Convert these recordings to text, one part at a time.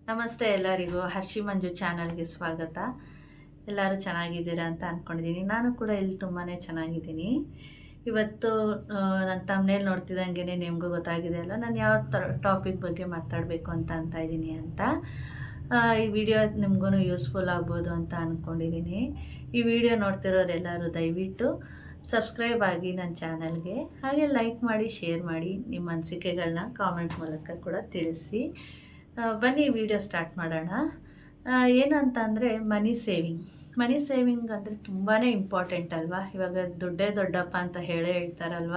ನಮಸ್ತೆ ಎಲ್ಲರಿಗೂ ಹರ್ಷಿ ಮಂಜು ಚಾನಲ್ಗೆ ಸ್ವಾಗತ. ಎಲ್ಲರೂ ಚೆನ್ನಾಗಿದ್ದೀರಾ ಅಂತ ಅಂದ್ಕೊಂಡಿದ್ದೀನಿ. ನಾನು ಕೂಡ ಇಲ್ಲಿ ತುಂಬಾ ಚೆನ್ನಾಗಿದ್ದೀನಿ. ಇವತ್ತು ನನ್ನ ತಮ್ಮನೇಲಿ ನೋಡ್ತಿದ್ದಂಗೆ ನಿಮಗೂ ಗೊತ್ತಾಗಿದೆ ಅಲ್ಲ, ನಾನು ಯಾವ ಟಾಪಿಕ್ ಬಗ್ಗೆ ಮಾತಾಡಬೇಕು ಅಂತ ಇದ್ದೀನಿ ಅಂತ. ಈ ವಿಡಿಯೋ ನಿಮಗೂ ಯೂಸ್ಫುಲ್ ಆಗ್ಬೋದು ಅಂತ ಅಂದ್ಕೊಂಡಿದ್ದೀನಿ. ಈ ವಿಡಿಯೋ ನೋಡ್ತಿರೋರೆಲ್ಲರೂ ದಯವಿಟ್ಟು ಸಬ್ಸ್ಕ್ರೈಬ್ ಆಗಿ ನನ್ನ ಚಾನಲ್ಗೆ, ಹಾಗೆ ಲೈಕ್ ಮಾಡಿ, ಶೇರ್ ಮಾಡಿ, ನಿಮ್ಮ ಅನಿಸಿಕೆಗಳನ್ನ ಕಾಮೆಂಟ್ ಮೂಲಕ ಕೂಡ ತಿಳಿಸಿ. ಬನ್ನಿ ವಿಡಿಯೋ ಸ್ಟಾರ್ಟ್ ಮಾಡೋಣ. ಏನಂತ ಅಂದರೆ ಮನಿ ಸೇವಿಂಗ್ ಅಂದರೆ ತುಂಬಾ ಇಂಪಾರ್ಟೆಂಟ್ ಅಲ್ವಾ. ಇವಾಗ ದುಡ್ಡೇ ದೊಡ್ಡಪ್ಪ ಅಂತ ಹೇಳ್ತಾರಲ್ವ.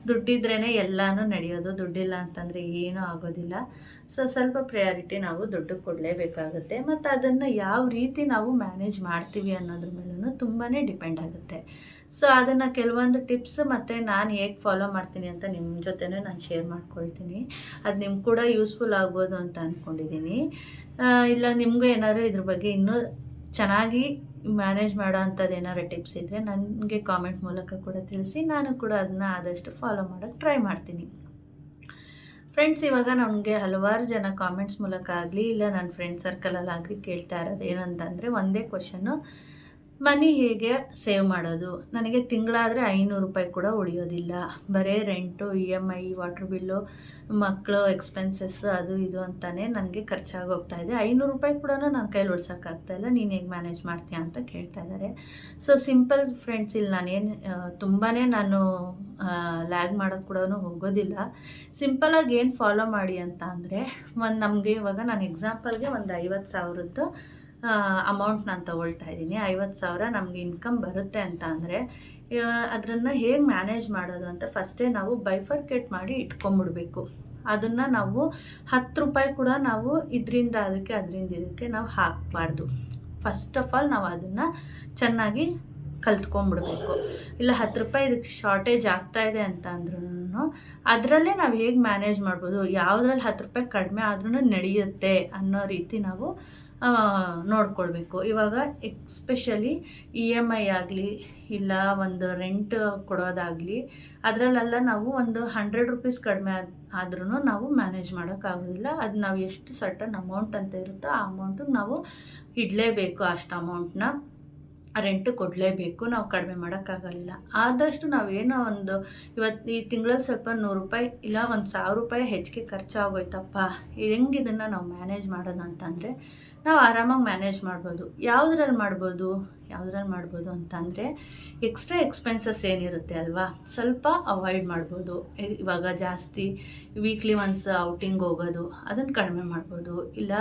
ದುಡ್ಡಿದ್ರೇ ಎಲ್ಲನೂ ನಡೆಯೋದು, ದುಡ್ಡಿಲ್ಲ ಅಂತಂದರೆ ಏನೂ ಆಗೋದಿಲ್ಲ. ಸ್ವಲ್ಪ ಪ್ರಯಾರಿಟಿ ನಾವು ದುಡ್ಡು ಕೊಡಲೇಬೇಕಾಗುತ್ತೆ. ಮತ್ತು ಅದನ್ನು ಯಾವ ರೀತಿ ನಾವು ಮ್ಯಾನೇಜ್ ಮಾಡ್ತೀವಿ ಅನ್ನೋದ್ರ ಮೇಲೂ ತುಂಬಾ ಡಿಪೆಂಡ್ ಆಗುತ್ತೆ. ಅದನ್ನು ಕೆಲವೊಂದು ಟಿಪ್ಸ್ ಮತ್ತು ನಾನು ಹೇಗೆ ಫಾಲೋ ಮಾಡ್ತೀನಿ ಅಂತ ನಿಮ್ಮ ಜೊತೆನೂ ನಾನು ಶೇರ್ ಮಾಡ್ಕೊಳ್ತೀನಿ. ಅದು ನಿಮ್ಗೆ ಕೂಡ ಯೂಸ್ಫುಲ್ ಆಗ್ಬೋದು ಅಂತ ಅಂದ್ಕೊಂಡಿದ್ದೀನಿ. ಇಲ್ಲ ನಿಮಗೂ ಏನಾದರೂ ಇದ್ರ ಬಗ್ಗೆ ಇನ್ನೂ ಚೆನ್ನಾಗಿ ಮ್ಯಾನೇಜ್ ಮಾಡೋ ಅಂಥದ್ದು ಏನಾದ್ರು ಟಿಪ್ಸ್ ಇದ್ದರೆ ನನಗೆ ಕಾಮೆಂಟ್ ಮೂಲಕ ಕೂಡ ತಿಳಿಸಿ. ನಾನು ಕೂಡ ಅದನ್ನ ಆದಷ್ಟು ಫಾಲೋ ಮಾಡೋಕ್ಕೆ ಟ್ರೈ ಮಾಡ್ತೀನಿ. ಫ್ರೆಂಡ್ಸ್, ಇವಾಗ ನನಗೆ ಹಲವಾರು ಜನ ಕಾಮೆಂಟ್ಸ್ ಮೂಲಕ ಆಗಲಿ ಇಲ್ಲ ನನ್ನ ಫ್ರೆಂಡ್ ಸರ್ಕಲಲ್ಲಾಗಲಿ ಕೇಳ್ತಾ ಇರೋದು ಏನಂತಂದರೆ ಒಂದೇ ಕ್ವಶನ್ನು, ಮನಿ ಹೇಗೆ ಸೇವ್ ಮಾಡೋದು? ನನಗೆ ತಿಂಗಳಾದರೆ 500 ರೂಪಾಯಿ ಕೂಡ ಉಳಿಯೋದಿಲ್ಲ. ಬರೀ ರೆಂಟು, EMI, ವಾಟ್ರ್ ಬಿಲ್ಲು, ಮಕ್ಕಳು ಎಕ್ಸ್ಪೆನ್ಸಸ್, ಅದು ಇದು ಅಂತಲೇ ನನಗೆ ಖರ್ಚಾಗೋಗ್ತಾಯಿದೆ. 500 ರೂಪಾಯಿ ಕೂಡ ನನ್ನ ಕೈಲಿ ಉಳ್ಸೋಕ್ಕಾಗ್ತಾಯಿಲ್ಲ. ನೀನು ಹೇಗೆ ಮ್ಯಾನೇಜ್ ಮಾಡ್ತೀಯ ಅಂತ ಕೇಳ್ತಾ ಇದ್ದಾರೆ. ಸಿಂಪಲ್ ಫ್ರೆಂಡ್ಸ್, ಇಲ್ಲಿ ನಾನೇನು ನಾನು ಲ್ಯಾಗ್ ಮಾಡೋಕ್ಕೆ ಕೂಡ ಹೋಗೋದಿಲ್ಲ. ಸಿಂಪಲಾಗಿ ಏನು ಫಾಲೋ ಮಾಡಿ ಅಂತ ಅಂದರೆ, ನಮಗೆ ಇವಾಗ ನಾನು ಎಕ್ಸಾಂಪಲ್ಗೆ ಒಂದು 50,000 ಅಮೌಂಟ್ ನಾನು ತೊಗೊಳ್ತಾ ಇದ್ದೀನಿ. 50,000 ನಮಗೆ ಇನ್ಕಮ್ ಬರುತ್ತೆ ಅಂತ ಅಂದರೆ ಅದನ್ನು ಹೇಗೆ ಮ್ಯಾನೇಜ್ ಮಾಡೋದು ಅಂತ ಫಸ್ಟೇ ನಾವು ಬೈಫರ್ಕೇಟ್ ಮಾಡಿ ಇಟ್ಕೊಂಬಿಡ್ಬೇಕು. ಅದನ್ನು ನಾವು 10 ರೂಪಾಯಿ ಕೂಡ ನಾವು ಇದರಿಂದ ಇದಕ್ಕೆ ನಾವು ಹಾಕಬಾರ್ದು. ಫಸ್ಟ್ ಆಫ್ ಆಲ್ ನಾವು ಅದನ್ನು ಚೆನ್ನಾಗಿ ಕಲ್ತ್ಕೊಂಡ್ಬಿಡ್ಬೇಕು. ಇಲ್ಲ 10 ರೂಪಾಯಿ ಇದಕ್ಕೆ ಶಾರ್ಟೇಜ್ ಆಗ್ತಾಯಿದೆ ಅಂತ ಅಂದ್ರೂ ಅದರಲ್ಲೇ ನಾವು ಹೇಗೆ ಮ್ಯಾನೇಜ್ ಮಾಡ್ಬೋದು, ಯಾವುದ್ರಲ್ಲಿ 10 ರೂಪಾಯಿ ಕಡಿಮೆ ಆದ್ರೂ ನಡೆಯುತ್ತೆ ಅನ್ನೋ ರೀತಿ ನಾವು ನೋಡ್ಕೊಳ್ಬೇಕು. ಇವಾಗ ಎಕ್ಸ್ಪೆಷಲಿ EMI ಆಗಲಿ ಇಲ್ಲ ಒಂದು ರೆಂಟ್ ಕೊಡೋದಾಗಲಿ, ಅದರಲ್ಲೆಲ್ಲ ನಾವು ಒಂದು 100 ರೂಪೀಸ್ ಕಡಿಮೆ ಆದ್ರೂ ನಾವು ಮ್ಯಾನೇಜ್ ಮಾಡೋಕ್ಕಾಗೋದಿಲ್ಲ. ಅದು ನಾವು ಎಷ್ಟು ಸರ್ಟನ್ ಅಮೌಂಟ್ ಅಂತ ಇರುತ್ತೋ ಆ ಅಮೌಂಟಿಗೆ ನಾವು ಇಡಲೇಬೇಕು. ಅಷ್ಟು ಅಮೌಂಟನ್ನ ರೆಂಟ್ ಕೊಡಲೇಬೇಕು. ನಾವು ಕಡಿಮೆ ಮಾಡೋಕ್ಕಾಗಲಿಲ್ಲ. ಆದಷ್ಟು ನಾವೇನೋ ಒಂದು ಇವತ್ತು ಈ ತಿಂಗಳಲ್ಲಿ ಸ್ವಲ್ಪ 100 ರೂಪಾಯಿ ಇಲ್ಲ 1,000 ರೂಪಾಯಿ ಹೆಚ್ಚಿಗೆ ಖರ್ಚಾಗೋಯ್ತಪ್ಪ, ಹೆಂಗೆ ಇದನ್ನು ನಾವು ಮ್ಯಾನೇಜ್ ಮಾಡೋದು ಅಂತಂದರೆ ನಾವು ಆರಾಮಾಗಿ ಮ್ಯಾನೇಜ್ ಮಾಡ್ಬೋದು. ಯಾವುದ್ರಲ್ಲಿ ಮಾಡ್ಬೋದು ಅಂತಂದರೆ ಎಕ್ಸ್ಟ್ರಾ ಎಕ್ಸ್ಪೆನ್ಸಸ್ ಏನಿರುತ್ತೆ ಅಲ್ವಾ, ಸ್ವಲ್ಪ ಅವಾಯ್ಡ್ ಮಾಡ್ಬೋದು. ಇವಾಗ ಜಾಸ್ತಿ ವೀಕ್ಲಿ ಒನ್ಸ್ ಔಟಿಂಗ್ ಹೋಗೋದು ಅದನ್ನು ಕಡಿಮೆ ಮಾಡ್ಬೋದು. ಇಲ್ಲ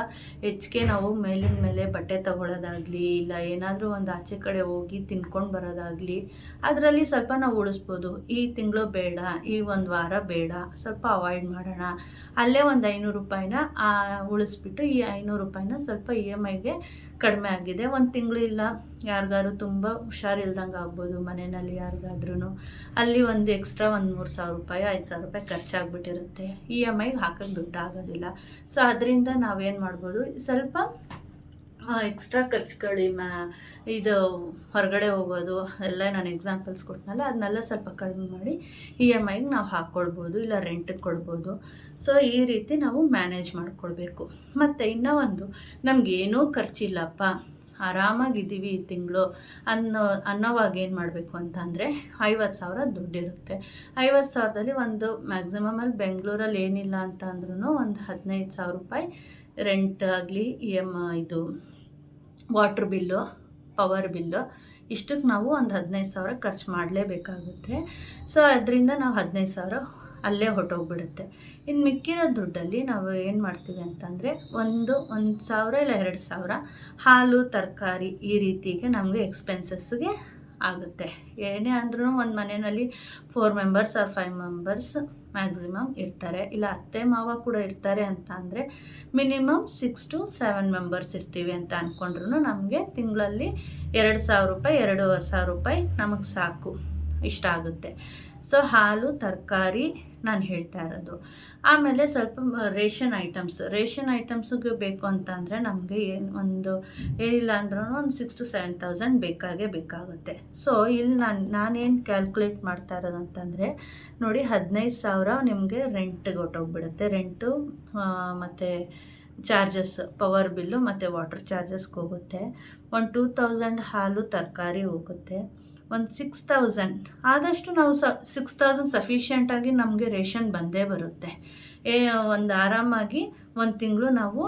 ಹೆಚ್ಚಿಗೆ ನಾವು ಮೇಲಿನ ಮೇಲೆ ಬಟ್ಟೆ ತೊಗೊಳ್ಳೋದಾಗಲಿ ಇಲ್ಲ ಏನಾದರೂ ಒಂದು ಆಚೆ ಕಡೆ ಹೋಗಿ ತಿನ್ಕೊಂಡು ಬರೋದಾಗಲಿ ಅದರಲ್ಲಿ ಸ್ವಲ್ಪ ನಾವು ಉಳಿಸ್ಬೋದು. ಈ ತಿಂಗಳು ಬೇಡ, ಈ ಒಂದು ವಾರ ಬೇಡ, ಸ್ವಲ್ಪ ಅವಾಯ್ಡ್ ಮಾಡೋಣ. ಅಲ್ಲೇ ಒಂದು 500 ರೂಪಾಯಿನ ಉಳಿಸ್ಬಿಟ್ಟು ಈ 500 ರೂಪಾಯಿನ ಸ್ವಲ್ಪ EMIಗೆ ಕಡಿಮೆ ಆಗಿದೆ. ಒಂದು ತಿಂಗಳು ಇಲ್ಲ ಯಾರಿಗಾರು ತುಂಬ ಹುಷಾರಿಲ್ದಂಗೆ ಆಗ್ಬೋದು ಮನೆಯಲ್ಲಿ ಯಾರಿಗಾದ್ರೂ, ಅಲ್ಲಿ ಒಂದು ಎಕ್ಸ್ಟ್ರಾ ಒಂದು 3,000 ರೂಪಾಯಿ 5,000 ರೂಪಾಯಿ ಖರ್ಚಾಗ್ಬಿಟ್ಟಿರುತ್ತೆ. EMIಗೆ ಹಾಕೋಕ್ಕೆ ದುಡ್ಡು ಆಗೋದಿಲ್ಲ. ಅದರಿಂದ ನಾವೇನು ಮಾಡ್ಬೋದು, ಸ್ವಲ್ಪ ಎಕ್ಸ್ಟ್ರಾ ಖರ್ಚುಗಳು ಇದು ಹೊರಗಡೆ ಹೋಗೋದು ಎಲ್ಲ ನಾನು ಎಕ್ಸಾಂಪಲ್ಸ್ ಕೊಟ್ಟನಲ್ಲ, ಅದನ್ನೆಲ್ಲ ಸ್ವಲ್ಪ ಕಡಿಮೆ ಮಾಡಿ EMIಗೆ ನಾವು ಹಾಕ್ಕೊಳ್ಬೋದು, ಇಲ್ಲ ರೆಂಟಿಗೆ ಕೊಡ್ಬೋದು. ಈ ರೀತಿ ನಾವು ಮ್ಯಾನೇಜ್ ಮಾಡ್ಕೊಳ್ಬೇಕು. ಮತ್ತು ಇನ್ನೂ ಒಂದು, ನಮಗೇನೂ ಖರ್ಚಿಲ್ಲಪ್ಪ, ಆರಾಮಾಗಿದ್ದೀವಿ ಈ ತಿಂಗಳು ಅನ್ನೋವಾಗ ಏನು ಮಾಡಬೇಕು ಅಂತಂದರೆ 50,000 ದುಡ್ಡಿರುತ್ತೆ. 50,000ದಲ್ಲಿ ಒಂದು ಮ್ಯಾಕ್ಸಿಮಮಲ್ಲಿ ಬೆಂಗಳೂರಲ್ಲಿ ಏನಿಲ್ಲ ಅಂತ ಅಂದ್ರೂ ಒಂದು 15,000 ರೂಪಾಯಿ ರೆಂಟ್ ಆಗಲಿ, ಇದು ವಾಟ್ರ್ ಬಿಲ್ಲು, ಪವರ್ ಬಿಲ್ಲು, ಇಷ್ಟಕ್ಕೆ ನಾವು ಒಂದು 15,000 ಖರ್ಚು ಮಾಡಲೇಬೇಕಾಗುತ್ತೆ. ಅದರಿಂದ ನಾವು 15,000 ಅಲ್ಲೇ ಹೊಟ್ಟೋಗ್ಬಿಡುತ್ತೆ. ಇನ್ನು ಮಿಕ್ಕಿರೋ ದುಡ್ಡಲ್ಲಿ ನಾವು ಏನು ಮಾಡ್ತೀವಿ ಅಂತಂದರೆ ಒಂದು 1,000 ಇಲ್ಲ 2,000 ಹಾಲು, ತರಕಾರಿ ಈ ರೀತಿಗೆ ನಮಗೆ ಎಕ್ಸ್ಪೆನ್ಸಸ್ಗೆ ಆಗುತ್ತೆ. ಏನೇ ಅಂದ್ರೂ ಒಂದು ಮನೆಯಲ್ಲಿ 4 ಮೆಂಬರ್ಸ್ ಆರ್ 5 ಮೆಂಬರ್ಸ್ ಮ್ಯಾಕ್ಸಿಮಮ್ ಇರ್ತಾರೆ. ಇಲ್ಲ ಅತ್ತೆ ಮಾವ ಕೂಡ ಇರ್ತಾರೆ ಅಂತ ಅಂದರೆ ಮಿನಿಮಮ್ 6 to 7 ಮೆಂಬರ್ಸ್ ಇರ್ತೀವಿ ಅಂತ ಅಂದ್ಕೊಂಡ್ರು ನಮಗೆ ತಿಂಗಳಲ್ಲಿ 2,000 ರೂಪಾಯಿ 2,500 ರೂಪಾಯಿ ನಮಗೆ ಸಾಕು, ಇಷ್ಟ ಆಗುತ್ತೆ. ಹಾಲು, ತರಕಾರಿ ನಾನು ಹೇಳ್ತಾ ಇರೋದು. ಆಮೇಲೆ ಸ್ವಲ್ಪ ರೇಷನ್ ಐಟಮ್ಸ್ಗೆ ಬೇಕು ಅಂತ ಅಂದರೆ ನಮಗೆ ಏನಿಲ್ಲ ಅಂದ್ರೂ ಒಂದು 6,000 to 7,000 ಬೇಕಾಗುತ್ತೆ. ಇಲ್ಲಿ ನಾನೇನು ಕ್ಯಾಲ್ಕುಲೇಟ್ ಮಾಡ್ತಾ ಇರೋದು ಅಂತಂದರೆ ನೋಡಿ, 15,000 ನಿಮಗೆ ರೆಂಟ್ಗೆ ಹೊಟ್ಟೋಗ್ಬಿಡುತ್ತೆ. ರೆಂಟು ಮತ್ತು ಚಾರ್ಜಸ್, ಪವರ್ ಬಿಲ್ಲು ಮತ್ತು ವಾಟರ್ ಚಾರ್ಜಸ್ಗೆ ಹೋಗುತ್ತೆ. ಒಂದು 2000 ಹಾಲು ತರಕಾರಿ ಹೋಗುತ್ತೆ. ಒಂದು 6000 ಆದಷ್ಟು ನಾವು 6000 ಸಫಿಷಿಯೆಂಟಾಗಿ ನಮಗೆ ರೇಷನ್ ಬಂದೇ ಬರುತ್ತೆ. ಒಂದು ಆರಾಮಾಗಿ ಒಂದು ತಿಂಗಳು ನಾವು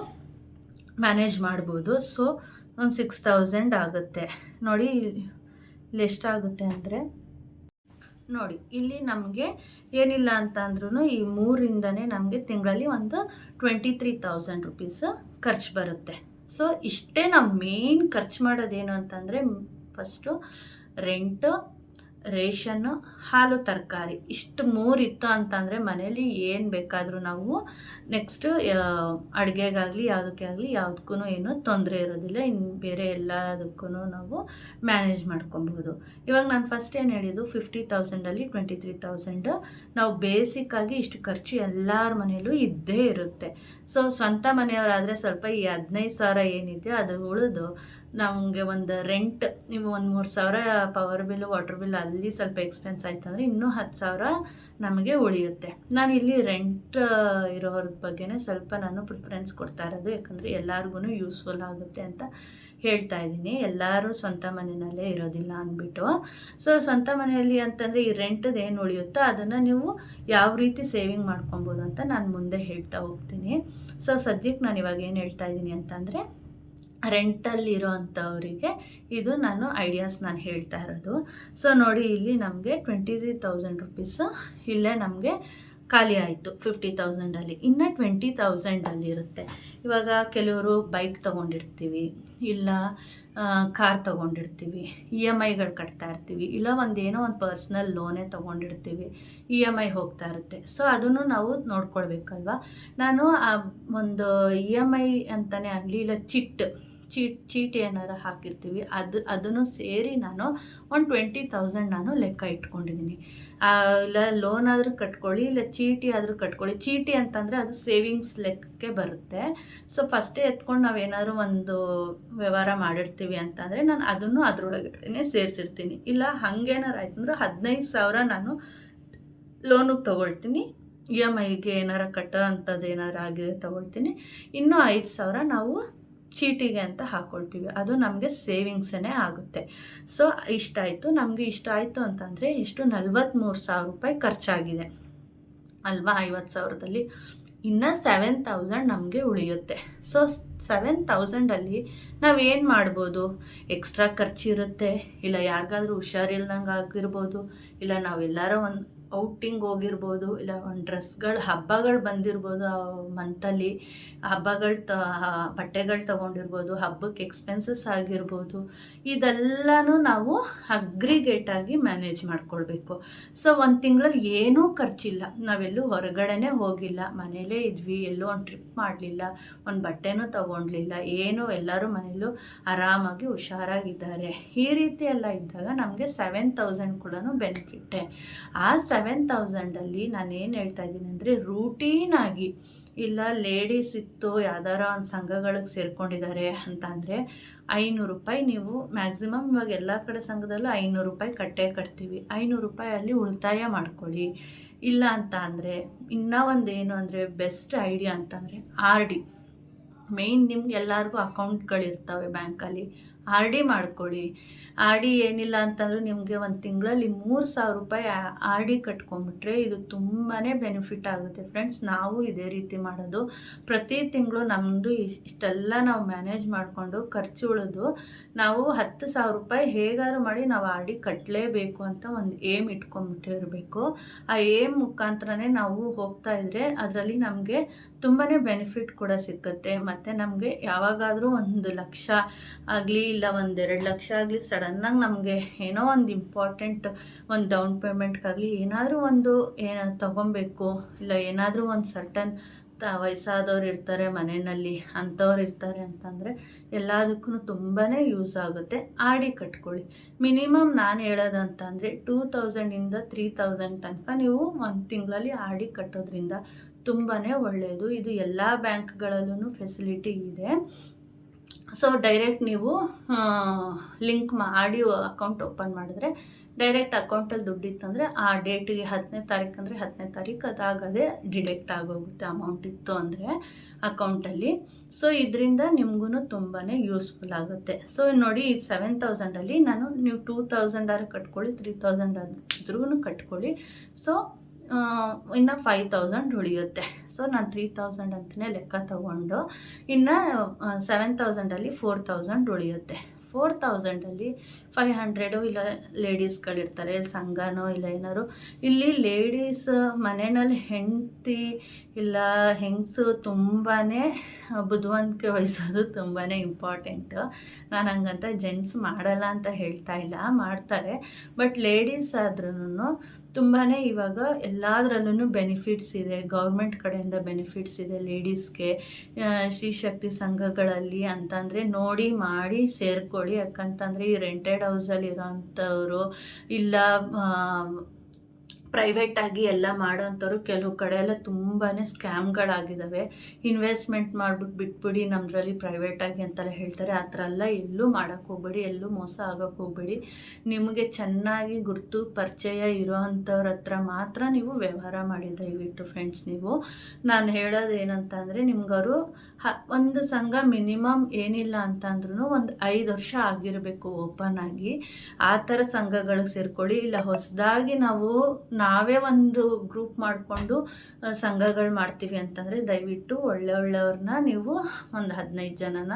ಮ್ಯಾನೇಜ್ ಮಾಡ್ಬೋದು. ಸೊ ಒಂದು 6000 ಆಗುತ್ತೆ. ನೋಡಿ ಇಲ್ಲಿ ಎಷ್ಟಾಗುತ್ತೆ ಅಂದರೆ, ನೋಡಿ ಇಲ್ಲಿ ನಮಗೆ ಏನಿಲ್ಲ ಅಂತ ಅಂದ್ರೂ ಈ 3ರಿಂದನೇ ನಮಗೆ ತಿಂಗಳಲ್ಲಿ ಒಂದು 23,000 ರುಪೀಸ್ ಖರ್ಚು ಬರುತ್ತೆ. ಸೊ ಇಷ್ಟೇ ನಾವು ಮೇನ್ ಖರ್ಚು ಮಾಡೋದೇನು ಅಂತಂದರೆ, ಫಸ್ಟು ರೆಂಟು, ರೇಷನ್ನು, ಹಾಲು, ತರಕಾರಿ, ಇಷ್ಟು 3 ಇತ್ತು ಅಂತಂದರೆ ಮನೇಲಿ ಏನು ಬೇಕಾದರೂ ನಾವು ನೆಕ್ಸ್ಟು ಅಡುಗೆಗಾಗಲಿ ಯಾವುದಕ್ಕೆ ಆಗಲಿ ಯಾವುದಕ್ಕೂ ಏನು ತೊಂದರೆ ಇರೋದಿಲ್ಲ. ಇನ್ನು ಬೇರೆ ಎಲ್ಲದಕ್ಕೂ ನಾವು ಮ್ಯಾನೇಜ್ ಮಾಡ್ಕೊಬೋದು. ಇವಾಗ ನಾನು ಫಸ್ಟ್ ಏನು ಹೇಳಿದ್ದು, 50,000ಅಲ್ಲಿ 23,000 ನಾವು ಬೇಸಿಕ್ಕಾಗಿ ಇಷ್ಟು ಖರ್ಚು ಎಲ್ಲರ ಮನೆಯಲ್ಲೂ ಇದ್ದೇ ಇರುತ್ತೆ. ಸೊ ಸ್ವಂತ ಮನೆಯವರಾದರೆ ಸ್ವಲ್ಪ ಈ 15,000 ಏನಿದೆಯೋ ಅದು ಉಳಿದು ನಮಗೆ ಒಂದು ರೆಂಟ್, ನೀವು ಒಂದು 3,000 ಪವರ್ ಬಿಲ್ಲು, ವಾಟರ್ ಬಿಲ್ ಅಲ್ಲಿ ಸ್ವಲ್ಪ ಎಕ್ಸ್ಪೆನ್ಸ್ ಆಯಿತು ಅಂದರೆ ಇನ್ನೂ 10,000 ನಮಗೆ ಉಳಿಯುತ್ತೆ. ನಾನು ಇಲ್ಲಿ ರೆಂಟ್ ಇರೋರ ಬಗ್ಗೆನೇ ಸ್ವಲ್ಪ ನಾನು ಪ್ರಿಫರೆನ್ಸ್ ಕೊಡ್ತಾ ಇರೋದು, ಯಾಕಂದರೆ ಎಲ್ಲರಿಗೂ ಯೂಸ್ಫುಲ್ ಆಗುತ್ತೆ ಅಂತ ಹೇಳ್ತಾ ಇದ್ದೀನಿ. ಎಲ್ಲರೂ ಸ್ವಂತ ಮನೆಯಲ್ಲೇ ಇರೋದಿಲ್ಲ ಅಂದ್ಬಿಟ್ಟು. ಸೊ ಸ್ವಂತ ಮನೆಯಲ್ಲಿ ಅಂತಂದರೆ ಈ ರೆಂಟದು ಏನು ಉಳಿಯುತ್ತೋ ಅದನ್ನು ನೀವು ಯಾವ ರೀತಿ ಸೇವಿಂಗ್ ಮಾಡ್ಕೊಬೋದು ಅಂತ ನಾನು ಮುಂದೆ ಹೇಳ್ತಾ ಹೋಗ್ತೀನಿ. ಸೊ ಸದ್ಯಕ್ಕೆ ನಾನು ಇವಾಗ ಏನು ಹೇಳ್ತಾ ಇದ್ದೀನಿ ಅಂತಂದರೆ, ರೆಂಟಲ್ಲಿರೋ ಅಂಥವರಿಗೆ ಇದು ನಾನು ಐಡಿಯಾಸ್ ನಾನು ಹೇಳ್ತಾ ಇರೋದು. ಸೊ ನೋಡಿ ಇಲ್ಲಿ ನಮಗೆ 23,000 ರುಪೀಸು ಇಲ್ಲೇ ನಮಗೆ ಖಾಲಿ ಆಯಿತು 50,000ಅಲ್ಲಿ. ಇನ್ನು 20,000ಅಲ್ಲಿ ಇರುತ್ತೆ. ಇವಾಗ ಕೆಲವರು ಬೈಕ್ ತೊಗೊಂಡಿರ್ತೀವಿ, ಇಲ್ಲ ಕಾರ್ ತೊಗೊಂಡಿರ್ತೀವಿ, EMIಗಳು ಕಟ್ತಾ ಇರ್ತೀವಿ, ಇಲ್ಲ ಏನೋ ಒಂದು ಪರ್ಸ್ನಲ್ ಲೋನೇ ತೊಗೊಂಡಿರ್ತೀವಿ, EMI ಹೋಗ್ತಾ ಇರುತ್ತೆ. ಸೊ ಅದನ್ನು ನಾವು ನೋಡ್ಕೊಳ್ಬೇಕಲ್ವ. ನಾನು ಒಂದು EMI ಅಂತಲೇ ಆಗಲಿ, ಇಲ್ಲ ಚೀಟಿ ಏನಾರು ಹಾಕಿರ್ತೀವಿ, ಅದನ್ನು ಸೇರಿ ನಾನು ಒಂದು 20,000 ನಾನು ಲೆಕ್ಕ ಇಟ್ಕೊಂಡಿದ್ದೀನಿ. ಇಲ್ಲ ಲೋನ್ ಆದರೂ ಕಟ್ಕೊಳ್ಳಿ, ಇಲ್ಲ ಚೀಟಿ ಆದರೂ ಕಟ್ಕೊಳ್ಳಿ. ಚೀಟಿ ಅಂತಂದರೆ ಅದು ಸೇವಿಂಗ್ಸ್ ಲೆಕ್ಕಕ್ಕೆ ಬರುತ್ತೆ. ಸೊ ಫಸ್ಟೇ ಎತ್ಕೊಂಡು ನಾವೇನಾದರೂ ಒಂದು ವ್ಯವಹಾರ ಮಾಡಿರ್ತೀವಿ ಅಂತಂದರೆ ನಾನು ಅದನ್ನು ಅದರೊಳಗಡೆ ಸೇರಿಸಿರ್ತೀನಿ. ಇಲ್ಲ ಹಾಗೇನಾರು ಆಯ್ತು ಅಂದರೆ 15,000 ನಾನು ಲೋನಿಗೆ ತೊಗೊಳ್ತೀನಿ, EMIಗೆ ಏನಾರು ಕಟ್ಟೋ ಅಂಥದ್ದು ಏನಾರು ಆಗಿದೆ ತೊಗೊಳ್ತೀನಿ. ಇನ್ನೂ 5,000 ನಾವು ಚೀಟಿಗೆ ಅಂತ ಹಾಕ್ಕೊಳ್ತೀವಿ, ಅದು ನಮಗೆ ಸೇವಿಂಗ್ಸೇ ಆಗುತ್ತೆ. ಸೊ ಇಷ್ಟಾಯಿತು, ನಮಗೆ ಇಷ್ಟಾಯಿತು ಅಂತಂದರೆ ಎಷ್ಟು 43,000 ರೂಪಾಯಿ ಖರ್ಚಾಗಿದೆ ಅಲ್ವಾ 50,000ದಲ್ಲಿ. ಇನ್ನು 7,000 ನಮಗೆ ಉಳಿಯುತ್ತೆ. ಸೊ 7,000ಅಲ್ಲಿ ನಾವೇನು ಮಾಡ್ಬೋದು, ಎಕ್ಸ್ಟ್ರಾ ಖರ್ಚಿರುತ್ತೆ, ಇಲ್ಲ ಯಾರಿಗಾದ್ರೂ ಹುಷಾರಿಲ್ದಂಗೆ ಆಗಿರ್ಬೋದು, ಇಲ್ಲ ನಾವೆಲ್ಲರೂ ಒಂದು ಔಟಿಂಗ್ ಹೋಗಿರ್ಬೋದು, ಇಲ್ಲ ಒಂದು ಡ್ರೆಸ್ಗಳು, ಹಬ್ಬಗಳು ಬಂದಿರ್ಬೋದು, ಮಂತಲ್ಲಿ ಬಟ್ಟೆಗಳು ತೊಗೊಂಡಿರ್ಬೋದು, ಹಬ್ಬಕ್ಕೆ ಎಕ್ಸ್ಪೆನ್ಸಸ್ ಆಗಿರ್ಬೋದು. ಇದೆಲ್ಲನೂ ನಾವು ಅಗ್ರಿಗೇಟಾಗಿ ಮ್ಯಾನೇಜ್ ಮಾಡ್ಕೊಳ್ಬೇಕು. ಸೊ ಒಂದು ತಿಂಗಳಲ್ಲಿ ಏನೂ ಖರ್ಚಿಲ್ಲ, ನಾವೆಲ್ಲೂ ಹೊರಗಡೆನೇ ಹೋಗಿಲ್ಲ, ಮನೇಲೇ ಇದ್ವಿ, ಎಲ್ಲೂ ಒಂದು ಟ್ರಿಪ್ ಮಾಡಲಿಲ್ಲ, ಒಂದು ಬಟ್ಟೆನೂ ತೊಗೊಂಡ್ಲಿಲ್ಲ, ಏನೂ, ಎಲ್ಲರೂ ಮನೇಲೂ ಆರಾಮಾಗಿ ಹುಷಾರಾಗಿದ್ದಾರೆ. ಈ ರೀತಿ ಎಲ್ಲ ಇದ್ದಾಗ ನಮಗೆ 7,000 ಕೂಡ ಬೆನಿಫಿಟ್ಟೆ. ಆ 7,000ಅಲ್ಲಿ ನಾನೇನು ಹೇಳ್ತಾ ಇದ್ದೀನಿ ಅಂದರೆ, ರೂಟೀನಾಗಿ, ಇಲ್ಲ ಲೇಡೀಸ್ ಇತ್ತು ಯಾವ್ದಾರ ಒಂದು ಸಂಘಗಳಿಗೆ ಸೇರ್ಕೊಂಡಿದ್ದಾರೆ ಅಂತ ಅಂದರೆ 500 ರೂಪಾಯಿ ನೀವು ಮ್ಯಾಕ್ಸಿಮಮ್, ಇವಾಗ ಎಲ್ಲ ಕಡೆ ಸಂಘದಲ್ಲೂ 500 ರೂಪಾಯಿ ಕಟ್ತೀವಿ. 500 ರೂಪಾಯಿ ಅಲ್ಲಿ ಉಳಿತಾಯ ಮಾಡ್ಕೊಳ್ಳಿ. ಇಲ್ಲ ಅಂತ ಅಂದರೆ ಇನ್ನೂ ಒಂದೇನು ಅಂದರೆ ಬೆಸ್ಟ್ ಐಡಿಯಾ ಅಂತಂದರೆ RD. ಮೇಯ್ನ್ ನಿಮ್ಗೆ ಎಲ್ಲರಿಗೂ ಅಕೌಂಟ್ಗಳಿರ್ತವೆ ಬ್ಯಾಂಕಲ್ಲಿ, RD ಮಾಡ್ಕೊಳ್ಳಿ. RD ಏನಿಲ್ಲ ಅಂತಂದ್ರೆ ನಿಮಗೆ ಒಂದು ತಿಂಗಳಲ್ಲಿ 3,000 ರೂಪಾಯಿ RD ಕಟ್ಕೊಂಡ್ಬಿಟ್ರೆ ಇದು ತುಂಬಾ ಬೆನಿಫಿಟ್ ಆಗುತ್ತೆ ಫ್ರೆಂಡ್ಸ್. ನಾವು ಇದೇ ರೀತಿ ಮಾಡೋದು, ಪ್ರತಿ ತಿಂಗಳು ನಮ್ಮದು ಇಷ್ಟೆಲ್ಲ ನಾವು ಮ್ಯಾನೇಜ್ ಮಾಡಿಕೊಂಡು ಖರ್ಚು ಉಳಿದು ನಾವು 10,000 ರೂಪಾಯಿ ಹೇಗಾದ್ರು ಮಾಡಿ ನಾವು RD ಕಟ್ಟಲೇಬೇಕು ಅಂತ ಒಂದು ಏಮ್ ಇಟ್ಕೊಂಡ್ಬಿಟ್ಟಿರಬೇಕು. ಆ ಏಮ್ ಮುಖಾಂತರನೇ ನಾವು ಹೋಗ್ತಾ ಇದ್ರೆ ಅದರಲ್ಲಿ ನಮಗೆ ತುಂಬಾ ಬೆನಿಫಿಟ್ ಕೂಡ ಸಿಕ್ಕುತ್ತೆ. ಮತ್ತು ನಮಗೆ ಯಾವಾಗಾದರೂ 1 ಲಕ್ಷ ಆಗಲಿ, ಇಲ್ಲ 1-2 ಲಕ್ಷ ಆಗಲಿ ಸಡನ್ನಾಗಿ ನಮಗೆ ಏನೋ ಒಂದು ಇಂಪಾರ್ಟೆಂಟ್, ಒಂದು ಡೌನ್ ಪೇಮೆಂಟ್ಗಾಗಲಿ ಏನಾದರೂ ಒಂದು ತೊಗೊಬೇಕು, ಇಲ್ಲ ಏನಾದರೂ ಒಂದು ಸರ್ಟನ್ ವಯಸ್ಸಾದವ್ರು ಇರ್ತಾರೆ ಮನೆಯಲ್ಲಿ, ಅಂಥವ್ರು ಇರ್ತಾರೆ ಅಂತಂದರೆ ಎಲ್ಲದಕ್ಕೂ ತುಂಬಾ ಯೂಸ್ ಆಗುತ್ತೆ. RD ಕಟ್ಕೊಳ್ಳಿ. ಮಿನಿಮಮ್ ನಾನು ಹೇಳೋದು ಅಂತಂದರೆ 2,000ಇಂದ 3,000 ತನಕ ನೀವು ಒಂದು ತಿಂಗಳಲ್ಲಿ RD ಕಟ್ಟೋದ್ರಿಂದ ತುಂಬಾ ಒಳ್ಳೆಯದು. ಇದು ಎಲ್ಲ ಬ್ಯಾಂಕ್ಗಳಲ್ಲೂ ಫೆಸಿಲಿಟಿ ಇದೆ. ಸೊ ಡೈರೆಕ್ಟ್ ನೀವು ಲಿಂಕ್ RD ಅಕೌಂಟ್ ಓಪನ್ ಮಾಡಿದ್ರೆ ಡೈರೆಕ್ಟ್ ಅಕೌಂಟಲ್ಲಿ ದುಡ್ಡಿತ್ತಂದರೆ ಆ ಡೇಟಿಗೆ 10ನೇ ತಾರೀಕು ಅಂದರೆ 10ನೇ ತಾರೀಕು ಅದಾಗದೇ ಡಿಡಕ್ಟ್ ಆಗೋಗುತ್ತೆ ಅಮೌಂಟ್ ಇತ್ತು ಅಂದರೆ ಅಕೌಂಟಲ್ಲಿ. ಸೊ ಇದರಿಂದ ನಿಮಗೂ ತುಂಬಾ ಯೂಸ್ಫುಲ್ ಆಗುತ್ತೆ. ಸೊ ನೋಡಿ 7,000ಅಲ್ಲಿ ನೀವು 2,000 ಕಟ್ಕೊಳ್ಳಿ, 3,000 ಆದ್ರೂ ಕಟ್ಕೊಳ್ಳಿ. ಸೊ ಇನ್ನು 5,000 ಉಳಿಯುತ್ತೆ. ಸೊ ನಾನು 3,000 ಅಂತಲೇ ಲೆಕ್ಕ ತಗೊಂಡು ಇನ್ನು 7,000ಅಲ್ಲಿ 4,000 ಉಳಿಯುತ್ತೆ. 4,000ಅಲ್ಲಿ 500 ಇಲ್ಲ ಲೇಡೀಸ್ಗಳಿರ್ತಾರೆ, ಸಂಘನೋ ಇಲ್ಲ ಏನಾರು. ಇಲ್ಲಿ ಲೇಡೀಸ್ ಮನೆಯಲ್ಲಿ ಹೆಂಡತಿ ಇಲ್ಲ ಹೆಂಗಸು ತುಂಬಾ ಬುದ್ಧಿವಂತಿಕೆ ವಹಿಸೋದು ತುಂಬಾ ಇಂಪಾರ್ಟೆಂಟು. ನಾನು ಹಂಗಂತ ಜೆಂಟ್ಸ್ ಮಾಡಲ್ಲ ಅಂತ ಹೇಳ್ತಾ ಇಲ್ಲ, ಮಾಡ್ತಾರೆ. ಬಟ್ ಲೇಡೀಸ್ ಆದ್ರೂ ತುಂಬಾ ಇವಾಗ ಎಲ್ಲದರಲ್ಲೂ ಬೆನಿಫಿಟ್ಸ್ ಇದೆ, ಗೌರ್ಮೆಂಟ್ ಕಡೆಯಿಂದ ಬೆನಿಫಿಟ್ಸ್ ಇದೆ ಲೇಡೀಸ್ಗೆ. ಶ್ರೀಶಕ್ತಿ ಸಂಘಗಳಲ್ಲಿ ಅಂತಂದರೆ ನೋಡಿ ಮಾಡಿ ಸೇರ್ಕೊಳ್ಳಿ. ಯಾಕಂತಂದರೆ ಈ ರೆಂಟೆಡ್ ಹೌಸಲ್ಲಿ ಇರೋಂಥವ್ರು ಇಲ್ಲ ಪ್ರೈವೇಟಾಗಿ ಎಲ್ಲ ಮಾಡೋಂಥವ್ರು ಕೆಲವು ಕಡೆ ಎಲ್ಲ ತುಂಬಾ ಸ್ಕ್ಯಾಮ್ಗಳಾಗಿದ್ದಾವೆ. ಇನ್ವೆಸ್ಟ್ಮೆಂಟ್ ಮಾಡಿಬಿಟ್ಟು ಬಿಟ್ಬಿಡಿ ನಮ್ಮದ್ರಲ್ಲಿ ಪ್ರೈವೇಟಾಗಿ ಅಂತೆಲ್ಲ ಹೇಳ್ತಾರೆ. ಆ ಥರ ಎಲ್ಲ ಎಲ್ಲೂ ಮಾಡೋಕ್ಕೆ ಹೋಗ್ಬೇಡಿ, ಎಲ್ಲೂ ಮೋಸ ಆಗೋಕ್ಕೆ ಹೋಗ್ಬೇಡಿ. ನಿಮಗೆ ಚೆನ್ನಾಗಿ ಗುರ್ತು ಪರಿಚಯ ಇರೋವಂಥವ್ರ ಹತ್ರ ಮಾತ್ರ ನೀವು ವ್ಯವಹಾರ ಮಾಡಿ ದಯವಿಟ್ಟು ಫ್ರೆಂಡ್ಸ್. ನಾನು ಹೇಳೋದು ಏನಂತ ಅಂದರೆ ನಿಮ್ಗವರು ಒಂದು ಸಂಘ ಮಿನಿಮಮ್ ಏನಿಲ್ಲ ಅಂತಂದ್ರೂ ಒಂದು 5 ವರ್ಷ ಆಗಿರಬೇಕು ಓಪನ್ ಆಗಿ. ಆ ಥರ ಸಂಘಗಳಿಗೆ ಸೇರ್ಕೊಳ್ಳಿ. ಇಲ್ಲ ಹೊಸದಾಗಿ ನಾವೇ ಒಂದು ಗ್ರೂಪ್ ಮಾಡಿಕೊಂಡು ಸಂಘಗಳು ಮಾಡ್ತೀವಿ ಅಂತಂದರೆ ದಯವಿಟ್ಟು ಒಳ್ಳೆಯವ್ರನ್ನ ನೀವು ಒಂದು 15 ಜನನ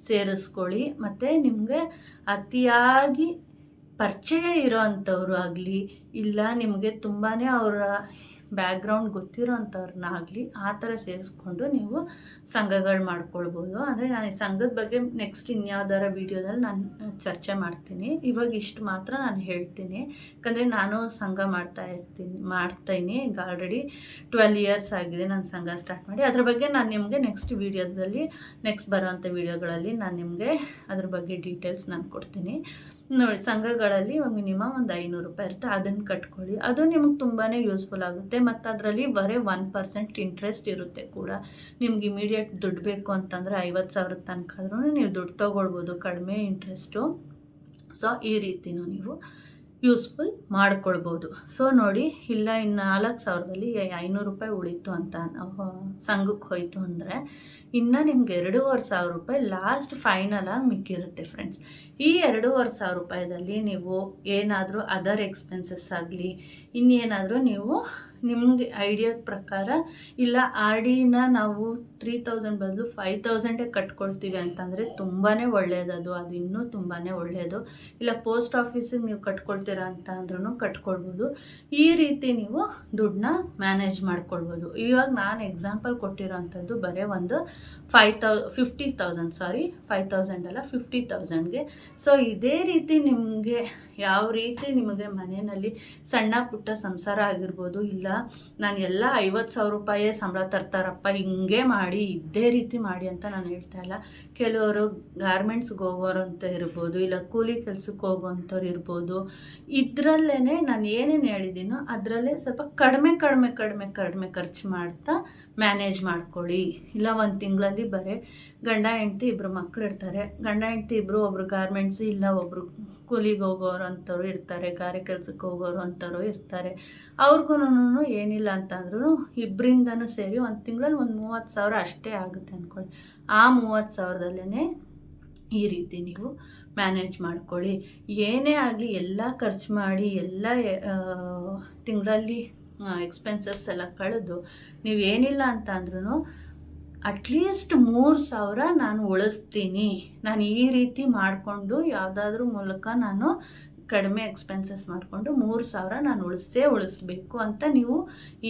ಸೇರಿಸ್ಕೊಳ್ಳಿ. ಮತ್ತು ನಿಮಗೆ ಅತಿಯಾಗಿ ಪರಿಚಯ ಇರೋ ಅಂಥವ್ರು ಆಗಲಿ ಇಲ್ಲ ನಿಮಗೆ ತುಂಬಾ ಅವರ ಬ್ಯಾಕ್ಗ್ರೌಂಡ್ ಗೊತ್ತಿರೋ ಅಂಥವ್ರನ್ನ ಆಗಲಿ ಆ ಥರ ಸೇರಿಸ್ಕೊಂಡು ನೀವು ಸಂಘಗಳು ಮಾಡ್ಕೊಳ್ಬೋದು. ಅಂದರೆ ನಾನು ಈ ಸಂಘದ ಬಗ್ಗೆ ನೆಕ್ಸ್ಟ್ ಇನ್ಯಾವ್ದಾರ ವೀಡಿಯೋದಲ್ಲಿ ನಾನು ಚರ್ಚೆ ಮಾಡ್ತೀನಿ. ಇವಾಗ ಇಷ್ಟು ಮಾತ್ರ ನಾನು ಹೇಳ್ತೀನಿ. ಯಾಕಂದರೆ ನಾನು ಸಂಘ ಮಾಡ್ತಾಯಿನಿ. ಈಗ ಆಲ್ರೆಡಿ 12 ಇಯರ್ಸ್ ಆಗಿದೆ ನಾನು ಸಂಘ ಸ್ಟಾರ್ಟ್ ಮಾಡಿ. ಅದ್ರ ಬಗ್ಗೆ ನಾನು ನಿಮಗೆ ನೆಕ್ಸ್ಟ್ ಬರೋವಂಥ ವೀಡಿಯೋಗಳಲ್ಲಿ ನಾನು ನಿಮಗೆ ಅದ್ರ ಬಗ್ಗೆ ಡೀಟೇಲ್ಸ್ ನಾನು ಕೊಡ್ತೀನಿ. ನೋಡಿ, ಸಂಘಗಳಲ್ಲಿ ಮಿನಿಮಮ್ ಒಂದು 500 ರೂಪಾಯಿ ಇರುತ್ತೆ, ಅದನ್ನು ಕಟ್ಕೊಳ್ಳಿ. ಅದು ನಿಮಗೆ ತುಂಬಾ ಯೂಸ್ಫುಲ್ ಆಗುತ್ತೆ. ಮತ್ತು ಅದರಲ್ಲಿ ಬರೀ 1% ಇಂಟ್ರೆಸ್ಟ್ ಇರುತ್ತೆ ಕೂಡ. ನಿಮ್ಗೆ ಇಮಿಡಿಯೇಟ್ ದುಡ್ಡು ಬೇಕು ಅಂತಂದರೆ 50,000 ತನಕ ಆದ್ರೂ ನೀವು ದುಡ್ಡು ತೊಗೊಳ್ಬೋದು, ಕಡಿಮೆ ಇಂಟ್ರೆಸ್ಟು. ಸೊ ಈ ರೀತಿಯೂ ನೀವು ಯೂಸ್ಫುಲ್ ಮಾಡ್ಕೊಳ್ಬೋದು. ಸೊ ನೋಡಿ, ಇಲ್ಲ ಇನ್ನು 4,000ದಲ್ಲಿ 500 ರೂಪಾಯಿ ಉಳಿತು ಅಂತ ಸಂಘಕ್ಕೆ ಹೋಯಿತು ಅಂದರೆ ಇನ್ನು ನಿಮ್ಗೆ 2,500 ರೂಪಾಯಿ ಲಾಸ್ಟ್ ಫೈನಲಾಗಿ ಮಿಕ್ಕಿರುತ್ತೆ ಫ್ರೆಂಡ್ಸ್. ಈ 2,500 ರೂಪಾಯಿದಲ್ಲಿ ನೀವು ಏನಾದರೂ ಅದರ್ ಎಕ್ಸ್ಪೆನ್ಸಸ್ ಆಗಲಿ ಇನ್ನೇನಾದರೂ ನೀವು ನಿಮಗೆ ಐಡಿಯಾದ ಪ್ರಕಾರ ಇಲ್ಲ ಆರ್ ಡಿನ ನಾವು 3,000 ಬದಲು 5,000 ಕಟ್ಕೊಳ್ತೀವಿ ಅಂತಂದರೆ ತುಂಬಾ ಒಳ್ಳೆಯದು. ಅದು ಇನ್ನೂ ತುಂಬಾ ಒಳ್ಳೆಯದು. ಇಲ್ಲ ಪೋಸ್ಟ್ ಆಫೀಸಿಗೆ ನೀವು ಕಟ್ಕೊಳ್ತೀರಾ ಅಂತ ಅಂದ್ರೂ ಕಟ್ಕೊಳ್ಬೋದು. ಈ ರೀತಿ ನೀವು ದುಡ್ಡನ್ನ ಮ್ಯಾನೇಜ್ ಮಾಡ್ಕೊಳ್ಬೋದು. ಇವಾಗ ನಾನು ಎಕ್ಸಾಂಪಲ್ ಕೊಟ್ಟಿರೋಂಥದ್ದು ಬರೀ ಒಂದು 5,000 ಅಲ್ಲ 50,000ಗೆ. ಸೊ ಇದೇ ರೀತಿ ನಿಮಗೆ ಯಾವ ರೀತಿ ನಿಮಗೆ ಮನೆಯಲ್ಲಿ ಸಣ್ಣ ಪುಟ್ಟ ಸಂಸಾರ ಆಗಿರ್ಬೋದು, ಇಲ್ಲ ನಾನು ಎಲ್ಲ 50,000 ರೂಪಾಯಿ ಸಂಬಳ ತರ್ತಾರಪ್ಪ ಹಿಂಗೆ ಮಾಡಿ ಇದೇ ರೀತಿ ಮಾಡಿ ಅಂತ ನಾನು ಹೇಳ್ತಾ ಇಲ್ಲ. ಕೆಲವರು ಗಾರ್ಮೆಂಟ್ಸ್ಗೆ ಹೋಗೋರು ಅಂತ ಇರ್ಬೋದು, ಇಲ್ಲ ಕೂಲಿ ಕೆಲಸಕ್ಕೆ ಹೋಗೋವಂಥವ್ರು ಇರ್ಬೋದು. ಇದರಲ್ಲೇ ನಾನು ಏನೇನು ಹೇಳಿದ್ದೀನೋ ಅದರಲ್ಲೇ ಸ್ವಲ್ಪ ಕಡಿಮೆ ಖರ್ಚು ಮಾಡ್ತಾ ಮ್ಯಾನೇಜ್ ಮಾಡ್ಕೊಳ್ಳಿ. ಇಲ್ಲ ಒಂದು ತಿಂಗಳಲ್ಲಿ ಬರೀ ಗಂಡ ಹೆಂಡ್ತಿ 2 ಮಕ್ಕಳು ಇರ್ತಾರೆ. ಗಂಡ ಹೆಂಡ್ತಿ ಒಬ್ಬರು ಗಾರ್ಮೆಂಟ್ಸ್ ಇಲ್ಲ ಒಬ್ಬರು ಕೂಲಿಗೆ ಹೋಗೋರು ಅಂಥವ್ರು ಇರ್ತಾರೆ, ಗಾರೆ ಕೆಲಸಕ್ಕೆ ಹೋಗೋರು ಅಂಥವ್ರು ಇರ್ತಾರೆ. ಅವ್ರಿಗೂ ಏನಿಲ್ಲ ಅಂತಂದ್ರೂ ಇಬ್ಬರಿಂದನೂ ಸೇರಿ ಒಂದು ತಿಂಗಳಲ್ಲಿ ಒಂದು 30,000 ಅಷ್ಟೇ ಆಗುತ್ತೆ ಅಂದ್ಕೊಳ್ಳಿ. ಆ 30,000ದಲ್ಲೇ ಈ ರೀತಿ ನೀವು ಮ್ಯಾನೇಜ್ ಮಾಡ್ಕೊಳ್ಳಿ. ಏನೇ ಆಗಲಿ ಎಲ್ಲ ಖರ್ಚು ಮಾಡಿ ಎಲ್ಲ ತಿಂಗಳಲ್ಲಿ ಎಕ್ಸ್ಪೆನ್ಸಸ್ ಎಲ್ಲ ಕಳೆದು ನೀವು ಏನಿಲ್ಲ ಅಂತ ಅಂದ್ರೂ ಅಟ್ಲೀಸ್ಟ್ 3,000 ನಾನು ಉಳಿಸ್ತೀನಿ. ನಾನು ಈ ರೀತಿ ಮಾಡಿಕೊಂಡು ಯಾವುದಾದ್ರೂ ಮೂಲಕ ನಾನು ಕಡಿಮೆ ಎಕ್ಸ್ಪೆನ್ಸಸ್ ಮಾಡಿಕೊಂಡು 3,000 ನಾನು ಉಳಿಸ್ಬೇಕು ಅಂತ ನೀವು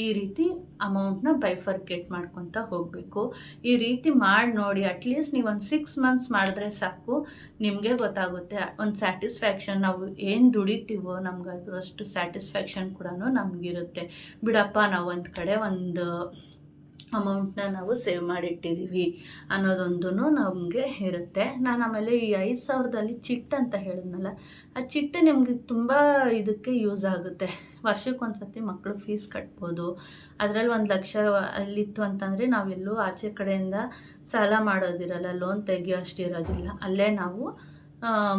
ಈ ರೀತಿ ಅಮೌಂಟ್ನ ಬೈಫರ್ಕೇಟ್ ಮಾಡ್ಕೊತ ಹೋಗಬೇಕು. ಈ ರೀತಿ ಮಾಡಿ ನೋಡಿ. ಅಟ್ಲೀಸ್ಟ್ ನೀವು ಒಂದು 6 ಮಂತ್ಸ್ ಮಾಡಿದ್ರೆ ಸಾಕು, ನಿಮಗೆ ಗೊತ್ತಾಗುತ್ತೆ ಒಂದು ಸ್ಯಾಟಿಸ್ಫ್ಯಾಕ್ಷನ್. ನಾವು ಏನು ದುಡಿತೀವೋ ನಮ್ಗೆ ಅದು ಅಷ್ಟು ಸ್ಯಾಟಿಸ್ಫ್ಯಾಕ್ಷನ್ ಕೂಡ ನಮಗಿರುತ್ತೆ. ಬಿಡಪ್ಪ ನಾವು ಒಂದು ಕಡೆ ಒಂದು ಅಮೌಂಟ್ನ ನಾವು ಸೇವ್ ಮಾಡಿಟ್ಟಿದ್ದೀವಿ ಅನ್ನೋದೊಂದು ನಮಗೆ ಇರುತ್ತೆ. ನಾನು ಆಮೇಲೆ ಈ 5,000ದಲ್ಲಿ ಚಿಟ್ ಅಂತ ಹೇಳಿದ್ನಲ್ಲ, ಆ ಚಿಟ್ಟು ನಿಮಗೆ ತುಂಬ ಇದಕ್ಕೆ ಯೂಸ್ ಆಗುತ್ತೆ. ವರ್ಷಕ್ಕೊಂದು ಸತಿ ಮಕ್ಕಳು ಫೀಸ್ ಕಟ್ಬೋದು. ಅದರಲ್ಲಿ 1,00,000 ಅಲ್ಲಿತ್ತು ಅಂತಂದರೆ ನಾವೆಲ್ಲೂ ಆಚೆ ಕಡೆಯಿಂದ ಸಾಲ ಮಾಡೋದಿರಲ್ಲ, ಲೋನ್ ತೆಗಿಯೋ ಅಷ್ಟಿರೋದಿಲ್ಲ. ಅಲ್ಲೇ ನಾವು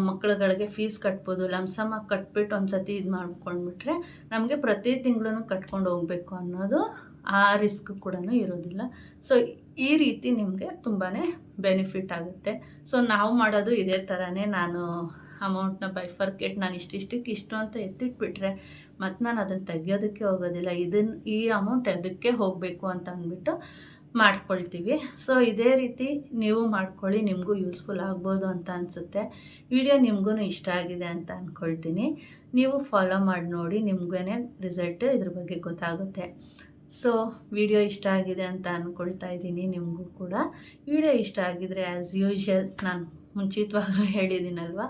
ಮಕ್ಕಳುಗಳಿಗೆ ಫೀಸ್ ಕಟ್ಬೋದು. ಲಂಸಮಾಗಿ ಕಟ್ಬಿಟ್ಟು ಒಂದು ಸತಿ ಇದು ಮಾಡ್ಕೊಂಡ್ಬಿಟ್ರೆ ನಮಗೆ ಪ್ರತಿ ತಿಂಗಳು ಕಟ್ಕೊಂಡು ಹೋಗಬೇಕು ಅನ್ನೋದು ಆ ರಿಸ್ಕ್ ಕೂಡ ಇರೋದಿಲ್ಲ. ಸೊ ಈ ರೀತಿ ನಿಮಗೆ ತುಂಬಾ ಬೆನಿಫಿಟ್ ಆಗುತ್ತೆ. ಸೊ ನಾವು ಮಾಡೋದು ಇದೇ ಥರನೇ. ನಾನು ಅಮೌಂಟ್ನ ಬೈಫರ್ಕೇಟ್ ನಾನು ಇಷ್ಟಿಷ್ಟಕ್ಕೆ ಇಷ್ಟು ಅಂತ ಎತ್ತಿಟ್ಬಿಟ್ರೆ ಮತ್ತು ನಾನು ಅದನ್ನು ತೆಗಿಯೋದಕ್ಕೆ ಹೋಗೋದಿಲ್ಲ. ಈ ಅಮೌಂಟ್ ಅದಕ್ಕೆ ಹೋಗಬೇಕು ಅಂತ ಅಂದ್ಬಿಟ್ಟು ಮಾಡ್ಕೊಳ್ತೀವಿ. ಸೊ ಇದೇ ರೀತಿ ನೀವು ಮಾಡ್ಕೊಳ್ಳಿ, ನಿಮಗೂ ಯೂಸ್ಫುಲ್ ಆಗ್ಬೋದು ಅಂತ ಅನಿಸುತ್ತೆ. ವಿಡಿಯೋ ನಿಮಗೂ ಇಷ್ಟ ಆಗಿದೆ ಅಂತ ಅಂದ್ಕೊಳ್ತೀನಿ. ನೀವು ಫಾಲೋ ಮಾಡಿ ನೋಡಿ, ನಿಮಗೇ ರಿಸಲ್ಟ್ ಇದ್ರ ಬಗ್ಗೆ ಗೊತ್ತಾಗುತ್ತೆ. ಸೊ ವಿಡಿಯೋ ಇಷ್ಟ ಆಗಿದೆ ಅಂತ ಅಂದ್ಕೊಳ್ತಾ ಇದ್ದೀನಿ. ನಿಮಗೂ ಕೂಡ ವಿಡಿಯೋ ಇಷ್ಟ ಆಗಿದರೆ ಆ್ಯಸ್ ಯೂಶ್ವಲ್ ನಾನು ಮುಂಚಿತವಾಗಲೂ ಹೇಳಿದ್ದೀನಲ್ವ,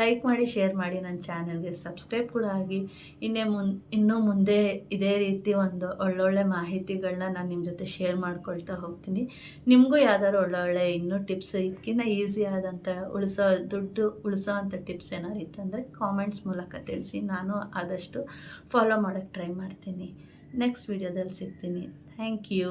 ಲೈಕ್ ಮಾಡಿ, ಶೇರ್ ಮಾಡಿ, ನನ್ನ ಚಾನಲ್ಗೆ ಸಬ್ಸ್ಕ್ರೈಬ್ ಕೂಡ ಆಗಿ. ಇನ್ನೂ ಮುಂದೆ ಇದೇ ರೀತಿ ಒಂದು ಒಳ್ಳೊಳ್ಳೆ ಮಾಹಿತಿಗಳನ್ನ ನಾನು ನಿಮ್ಮ ಜೊತೆ ಶೇರ್ ಮಾಡ್ಕೊಳ್ತಾ ಹೋಗ್ತೀನಿ. ನಿಮಗೂ ಯಾವ್ದಾದ್ರು ಒಳ್ಳೊಳ್ಳೆ ಇನ್ನೂ ಟಿಪ್ಸ್ ಇದಕ್ಕಿಂತ ಈಸಿ ಆದಂಥ ದುಡ್ಡು ಉಳಿಸೋವಂಥ ಟಿಪ್ಸ್ ಏನಾದ್ರು ಇತ್ತಂದರೆ ಕಾಮೆಂಟ್ಸ್ ಮೂಲಕ ತಿಳಿಸಿ. ನಾನು ಆದಷ್ಟು ಫಾಲೋ ಮಾಡೋಕ್ಕೆ ಟ್ರೈ ಮಾಡ್ತೀನಿ. ನೆಕ್ಸ್ಟ್ ವಿಡಿಯೋದಲ್ಲಿ ಸಿಗ್ತೀನಿ. Thank you.